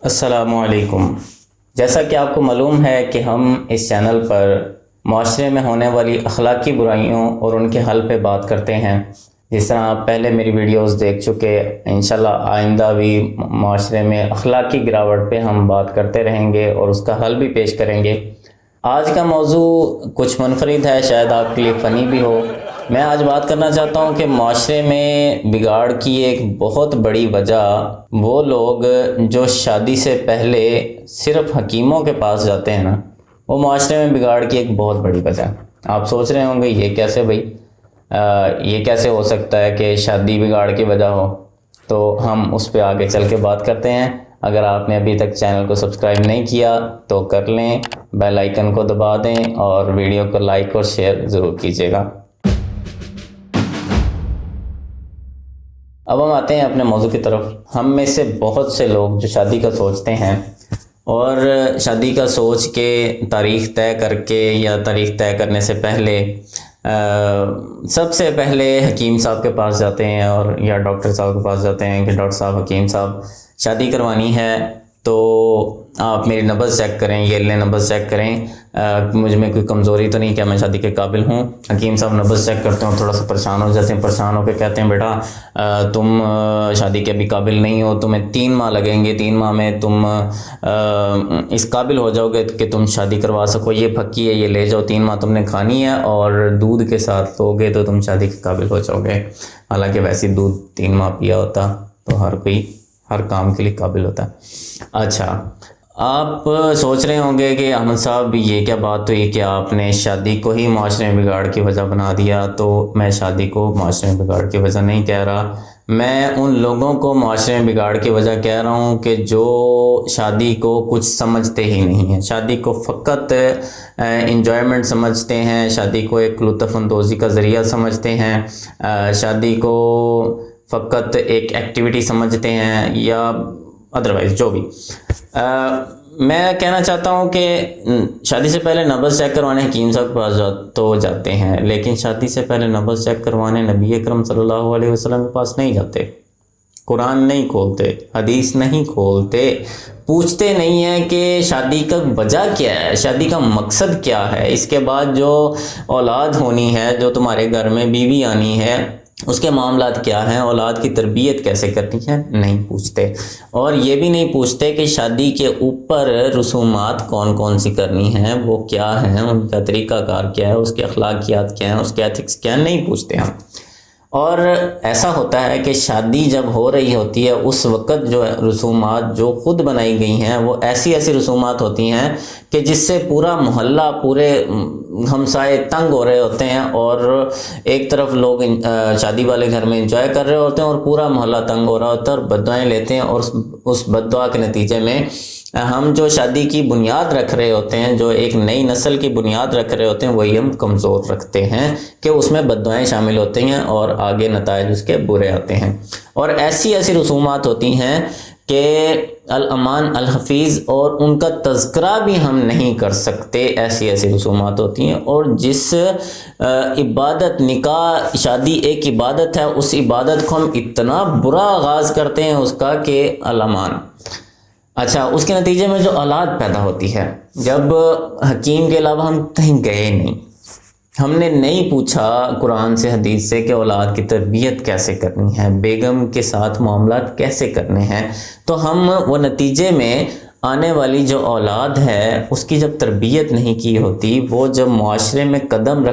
السلام علیکم۔ جیسا کہ آپ کو معلوم ہے کہ ہم اس چینل پر معاشرے میں ہونے والی اخلاقی برائیوں اور ان کے حل پہ بات کرتے ہیں۔ جس طرح آپ پہلے میری ویڈیوز دیکھ چکے، انشاءاللہ آئندہ بھی معاشرے میں اخلاقی گراوٹ پہ ہم بات کرتے رہیں گے اور اس کا حل بھی پیش کریں گے۔ آج کا موضوع کچھ منفرد ہے، شاید آپ کے لیے فنی بھی ہو۔ میں آج بات کرنا چاہتا ہوں کہ معاشرے میں بگاڑ کی ایک بہت بڑی وجہ وہ لوگ جو شادی سے پہلے صرف حکیموں کے پاس جاتے ہیں نا، وہ معاشرے میں بگاڑ کی ایک بہت بڑی وجہ ہے۔ آپ سوچ رہے ہوں گے یہ کیسے بھائی، یہ کیسے ہو سکتا ہے کہ شادی بگاڑ کی وجہ ہو؟ تو ہم اس پہ آگے چل کے بات کرتے ہیں۔ اگر آپ نے ابھی تک چینل کو سبسکرائب نہیں کیا تو کر لیں، بیل آئیکن کو دبا دیں اور ویڈیو کو لائک اور شیئر ضرور کیجیے گا۔ اب ہم آتے ہیں اپنے موضوع کی طرف۔ ہم میں سے بہت سے لوگ جو شادی کا سوچتے ہیں اور شادی کا سوچ کے تاریخ طے کر کے یا تاریخ طے کرنے سے پہلے سب سے پہلے حکیم صاحب کے پاس جاتے ہیں اور یا ڈاکٹر صاحب کے پاس جاتے ہیں کہ ڈاکٹر صاحب، حکیم صاحب شادی کروانی ہے تو آپ میری نبض چیک کریں، یہ لیں نبض چیک کریں، مجھ میں کوئی کمزوری تو نہیں، کیا میں شادی کے قابل ہوں؟ حکیم صاحب نبض چیک کرتے ہیں اور تھوڑا سا پریشان ہو جاتے ہیں، پریشان ہو کے کہتے ہیں بیٹا تم شادی کے ابھی قابل نہیں ہو، تمہیں 3 ماہ لگیں گے، 3 ماہ میں تم اس قابل ہو جاؤ گے کہ تم شادی کروا سکو، یہ پھکی ہے، یہ لے جاؤ، 3 ماہ تم نے کھانی ہے اور دودھ کے ساتھ لو گے تو تم شادی کے قابل ہو جاؤ گے۔ حالانکہ ویسے دودھ 3 ماہ پیا ہوتا تو ہر کوئی ہر کام کے لیے قابل ہوتا ہے۔ اچھا، آپ سوچ رہے ہوں گے کہ احمد صاحب یہ کیا بات ہوئی کہ آپ نے شادی کو ہی معاشرے میں بگاڑ کی وجہ بنا دیا؟ تو میں شادی کو معاشرے میں بگاڑ کی وجہ نہیں کہہ رہا، میں ان لوگوں کو معاشرے میں بگاڑ کی وجہ کہہ رہا ہوں کہ جو شادی کو کچھ سمجھتے ہی نہیں ہیں، شادی کو فقط انجوائمنٹ سمجھتے ہیں، شادی کو ایک لطف اندوزی کا ذریعہ سمجھتے ہیں، شادی کو فقط ایک ایکٹیویٹی سمجھتے ہیں یا ادروائز جو بھی۔ میں کہنا چاہتا ہوں کہ شادی سے پہلے نبض چیک کروانے حکیم صاحب کے پاس تو جاتے ہیں، لیکن شادی سے پہلے نبض چیک کروانے نبی اکرم صلی اللہ علیہ وسلم کے پاس نہیں جاتے، قرآن نہیں کھولتے، حدیث نہیں کھولتے، پوچھتے نہیں ہیں کہ شادی کا وجہ کیا ہے، شادی کا مقصد کیا ہے، اس کے بعد جو اولاد ہونی ہے، جو تمہارے گھر میں بیوی آنی ہے، اس کے معاملات کیا ہیں، اولاد کی تربیت کیسے کرنی ہے، نہیں پوچھتے۔ اور یہ بھی نہیں پوچھتے کہ شادی کے اوپر رسومات کون کون سی کرنی ہیں، وہ کیا ہیں، ان کا طریقہ کار کیا ہے، اس کے اخلاقیات کیا ہیں، اس کے ایتھکس کیا ہیں، نہیں پوچھتے ہم۔ اور ایسا ہوتا ہے کہ شادی جب ہو رہی ہوتی ہے اس وقت جو رسومات جو خود بنائی گئی ہیں وہ ایسی رسومات ہوتی ہیں کہ جس سے پورا محلہ، پورے ہمسائے تنگ ہو رہے ہوتے ہیں، اور ایک طرف لوگ شادی والے گھر میں انجوائے کر رہے ہوتے ہیں اور پورا محلہ تنگ ہو رہا ہوتا ہے اور بددعائیں لیتے ہیں، اور اس بددعا کے نتیجے میں ہم جو شادی کی بنیاد رکھ رہے ہوتے ہیں، جو ایک نئی نسل کی بنیاد رکھ رہے ہوتے ہیں، وہی ہم کمزور رکھتے ہیں کہ اس میں بددعائیں شامل ہوتی ہیں اور آگے نتائج اس کے برے آتے ہیں۔ اور ایسی رسومات ہوتی ہیں کہ الامان الحفیظ، اور ان کا تذکرہ بھی ہم نہیں کر سکتے، ایسی رسومات ہوتی ہیں۔ اور جس عبادت، نکاح شادی ایک عبادت ہے، اس عبادت کو ہم اتنا برا آغاز کرتے ہیں اس کا کہ الامان۔ اچھا، اس کے نتیجے میں جو اولاد پیدا ہوتی ہے، جب حکیم کے علاوہ ہم کہیں گئے نہیں، ہم نے نہیں پوچھا قرآن سے حدیث سے کہ اولاد کی تربیت کیسے کرنی ہے، بیگم کے ساتھ معاملات کیسے کرنے ہیں، تو ہم وہ نتیجے میں آنے والی جو اولاد ہے اس کی جب تربیت نہیں کی ہوتی، وہ جب معاشرے میں قدم رکھ